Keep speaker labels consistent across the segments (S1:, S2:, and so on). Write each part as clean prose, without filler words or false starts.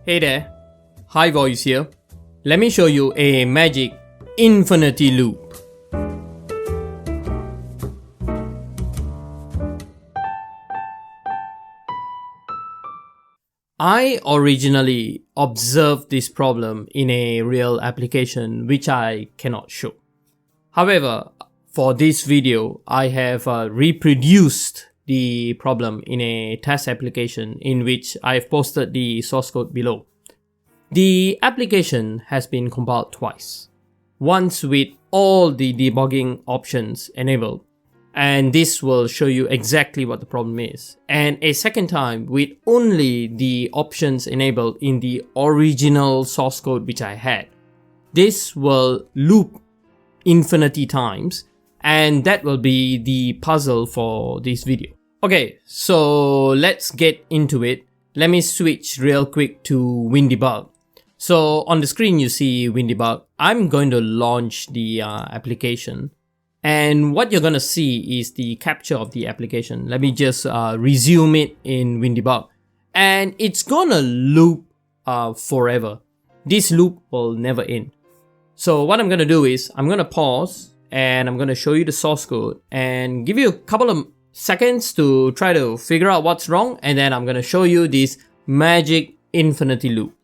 S1: Hey there, Hi Voice here. Let me show you a magic infinity loop. I originally observed this problem in a real application which I cannot show. However, for this video, I have reproduced the problem in a test application in which I've posted the source code below. The application has been compiled twice. Once with all the debugging options enabled, and this will show you exactly what the problem is. And a second time with only the options enabled in the original source code which I had. This will loop infinity times, and that will be the puzzle for this video. Okay, so let's get into it. Let me switch real quick to WinDebug. So on the screen you see WinDebug. I'm going to launch the application, and what you're going to see is the capture of the application. Let me just resume it in WinDebug, and it's gonna loop forever. This loop will never end. So what I'm gonna do is I'm gonna pause and I'm gonna show you the source code and give you a couple of seconds to try to figure out what's wrong, and then I'm gonna show you this magic infinity loop.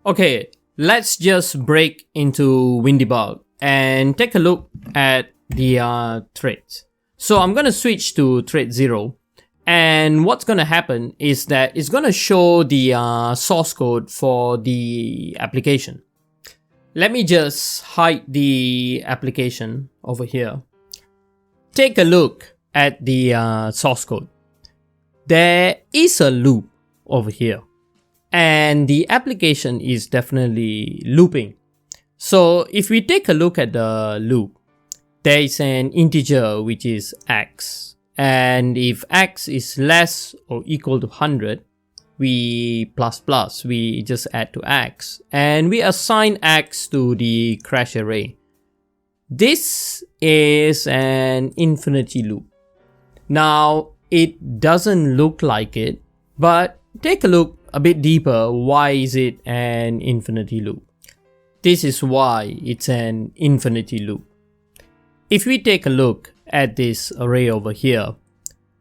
S1: Okay, let's just break into WinDebug and take a look at the threads. So I'm gonna switch to thread 0, and what's gonna happen is that it's gonna show the source code for the application. Let me just hide the application over here. Take a look at the source code. There is a loop over here, and the application is definitely looping. So if we take a look at the loop, there is an integer which is x, and if x is less or equal to 100, we just add to x, and we assign x to the crash array. This is an infinity loop. Now, it doesn't look like it, but take a look a bit deeper. Why is it an infinity loop? This is why it's an infinity loop. If we take a look at this array over here,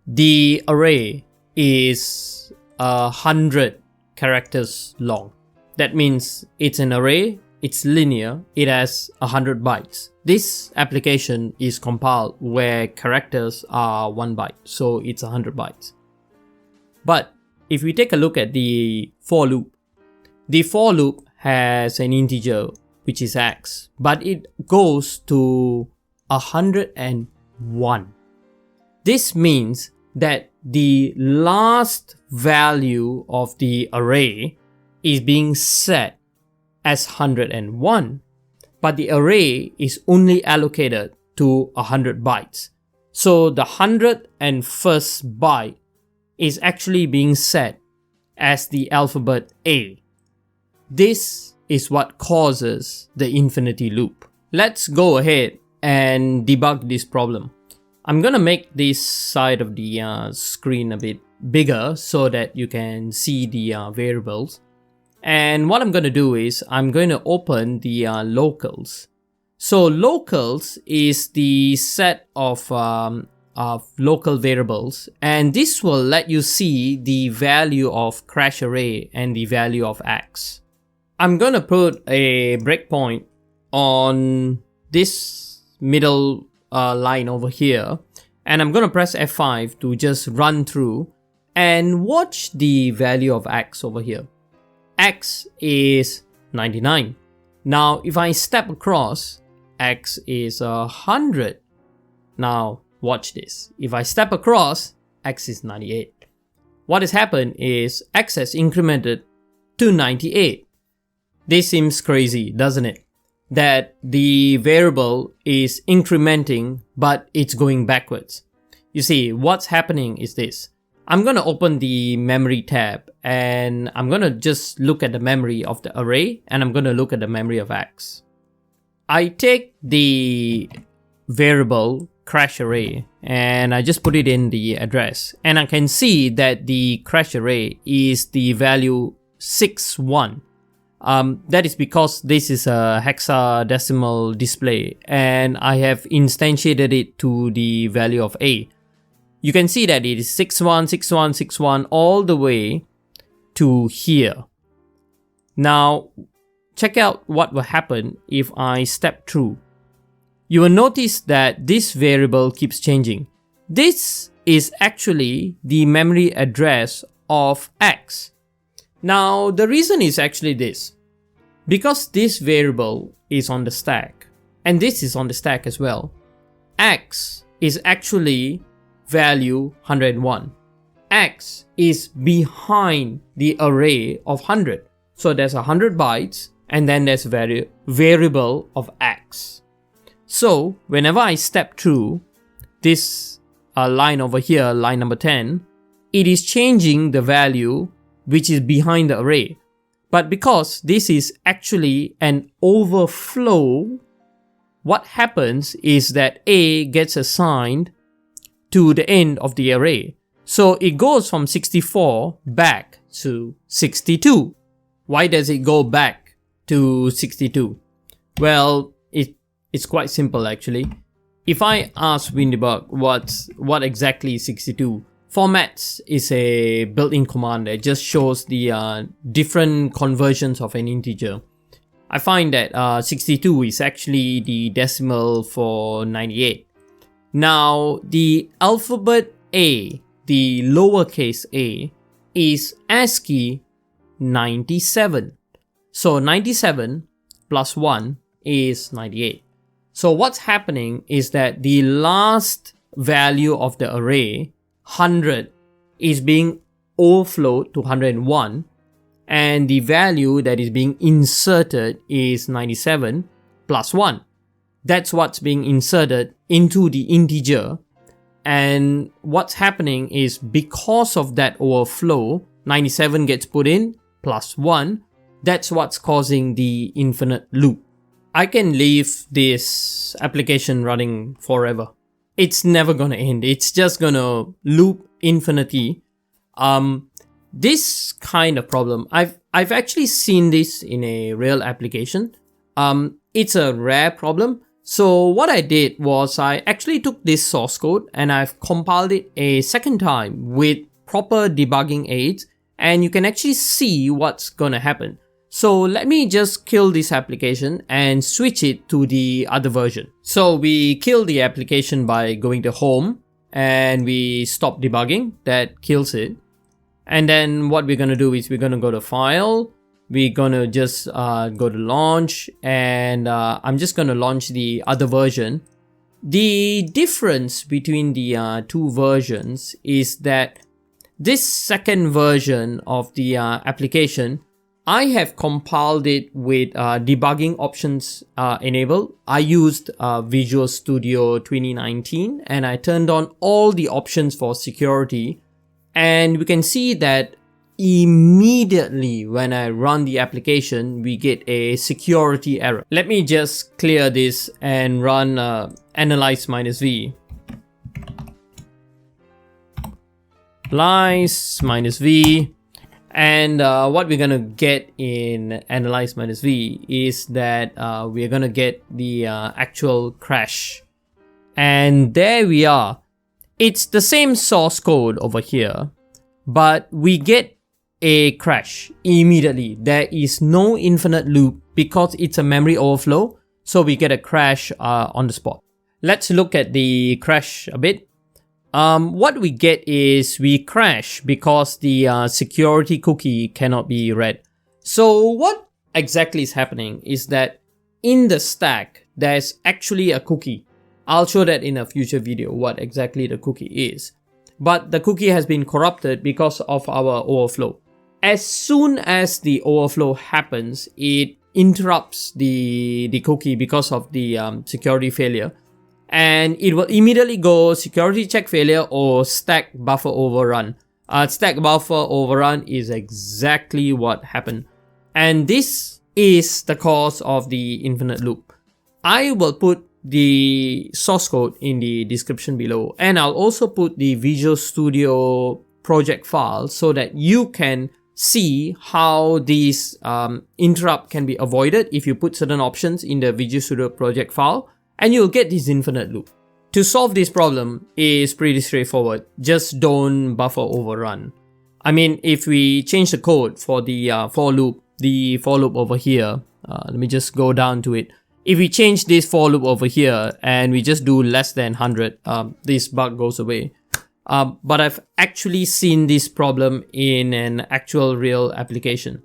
S1: the array is 100 characters long. That means it's an array, it's linear, it has 100 bytes. This application is compiled where characters are 1 byte, so it's 100 bytes. But if we take a look at the for loop has an integer which is x, but it goes to 101. This means that the last value of the array is being set as 101, but the array is only allocated to 100 bytes. So the 101st byte is actually being set as the alphabet A. This is what causes the infinity loop. Let's go ahead and debug this problem. I'm gonna make this side of the screen a bit bigger so that you can see the variables. And what I'm gonna do is I'm going to open the locals. So locals is the set of local variables, and this will let you see the value of crash array and the value of x. I'm gonna put a breakpoint on this middle line over here, and I'm gonna press F5 to just run through and watch the value of x over here. X is 99. Now if I step across, x is 100. Now watch this. If I step across, x is 98. What has happened is x has incremented to 98. This seems crazy, doesn't it? That the variable is incrementing, but it's going backwards. You see, what's happening is this. I'm going to open the memory tab, and I'm going to just look at the memory of the array, and I'm going to look at the memory of x. I take the variable crash array and I just put it in the address, and I can see that the crash array is the value 61. That is because this is a hexadecimal display and I have instantiated it to the value of A. You can see that it is 61, 61, 61 all the way to here. Now, check out what will happen if I step through. You will notice that this variable keeps changing. This is actually the memory address of X. Now, the reason is actually this. Because this variable is on the stack, and this is on the stack as well, X is actually value 101. X is behind the array of 100. So there's 100 bytes and then there's a variable of X. So whenever I step through this line over here, line number 10, it is changing the value which is behind the array. But because this is actually an overflow, what happens is that A gets assigned to the end of the array. So it goes from 64 back to 62. Why does it go back to 62? Well, it's quite simple actually. If I ask WinDebug what exactly is 62, formats is a built-in command that just shows the different conversions of an integer. I find that 62 is actually the decimal for 98. Now, the alphabet A, the lowercase a, is ASCII 97. So 97 plus 1 is 98. So what's happening is that the last value of the array, 100, is being overflowed to 101, and the value that is being inserted is 97 plus 1. That's what's being inserted into the integer, and what's happening is because of that overflow, 97 gets put in plus 1. That's what's causing the infinite loop. I can leave this application running forever. It's never gonna end. It's just gonna loop infinity. This kind of problem, I've actually seen this in a real application. It's a rare problem. So what I did was I actually took this source code and I've compiled it a second time with proper debugging aids, and you can actually see what's gonna happen. So let me just kill this application and switch it to the other version. So we kill the application by going to home and we stop debugging. That kills it. And then what we're gonna do is we're gonna go to file. We're gonna just go to launch, and I'm just gonna launch the other version. The difference between the two versions is that this second version of the application, I have compiled it with debugging options enabled. I used Visual Studio 2019 and I turned on all the options for security, and we can see that immediately when I run the application, we get a security error. Let me just clear this and run analyze -v. Analyze -v. And what we're gonna get in analyze -v is that we're gonna get the actual crash. And there we are. It's the same source code over here, but we get a crash immediately. There is no infinite loop because it's a memory overflow, so we get a crash on the spot. Let's look at the crash a bit. What we get is we crash because the security cookie cannot be read. So what exactly is happening is that in the stack, there's actually a cookie. I'll show that in a future video, what exactly the cookie is. But the cookie has been corrupted because of our overflow. As soon as the overflow happens, it interrupts the cookie because of the security failure. And it will immediately go security check failure or stack buffer overrun. Stack buffer overrun is exactly what happened. And this is the cause of the infinite loop. I will put the source code in the description below, and I'll also put the Visual Studio project file so that you can see how this interrupt can be avoided if you put certain options in the Visual Studio project file, and you'll get this infinite loop. To solve this problem is pretty straightforward. Just don't buffer overrun. I mean, if we change the code for the for loop over here, let me just go down to it. If we change this for loop over here and we just do less than 100, this bug goes away. But I've actually seen this problem in an actual real application.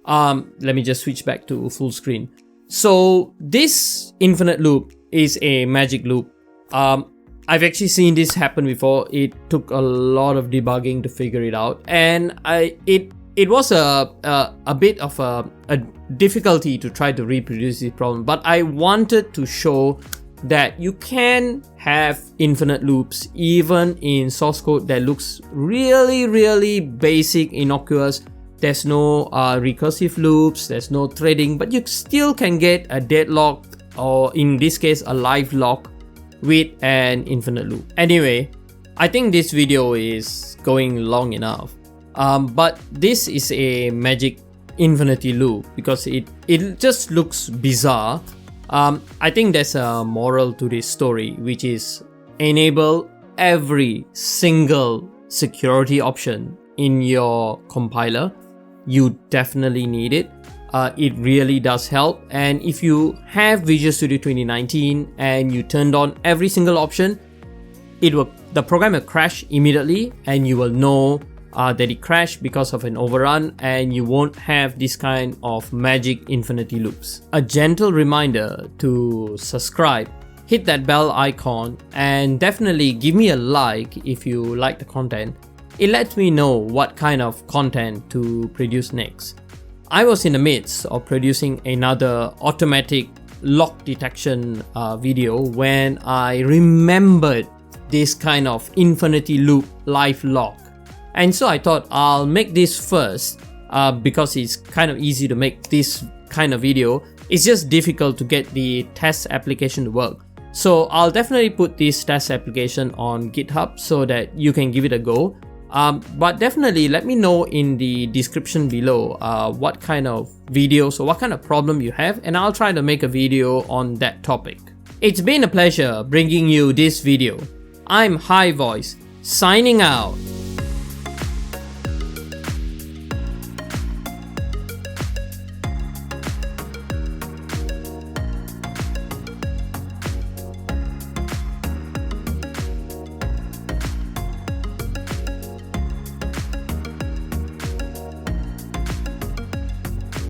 S1: Let me just switch back to full screen. So this infinite loop is a magic loop. I've actually seen this happen before. It took a lot of debugging to figure it out, and it was a bit of a difficulty to try to reproduce this problem. But I wanted to show that you can have infinite loops even in source code that looks really basic, innocuous. There's no recursive loops, there's no threading, but you still can get a deadlock, or in this case a live lock, with an infinite loop. Anyway, I think this video is going long enough, but this is a magic infinity loop because it just looks bizarre. I think there's a moral to this story, which is enable every single security option in your compiler. You definitely need it. It really does help. And if you have Visual Studio 2019 and you turned on every single option, the program will crash immediately, and you will know that it crashed because of an overrun, and you won't have this kind of magic infinity loops. A gentle reminder to subscribe, hit that bell icon, and definitely give me a like if you like the content. It lets me know what kind of content to produce next. I was in the midst of producing another automatic lock detection video when I remembered this kind of infinity loop live lock. And so I thought I'll make this first because it's kind of easy to make this kind of video. It's just difficult to get the test application to work. So I'll definitely put this test application on GitHub so that you can give it a go. But definitely let me know in the description below what kind of videos or what kind of problem you have, and I'll try to make a video on that topic. It's been a pleasure bringing you this video. I'm High Voice, signing out.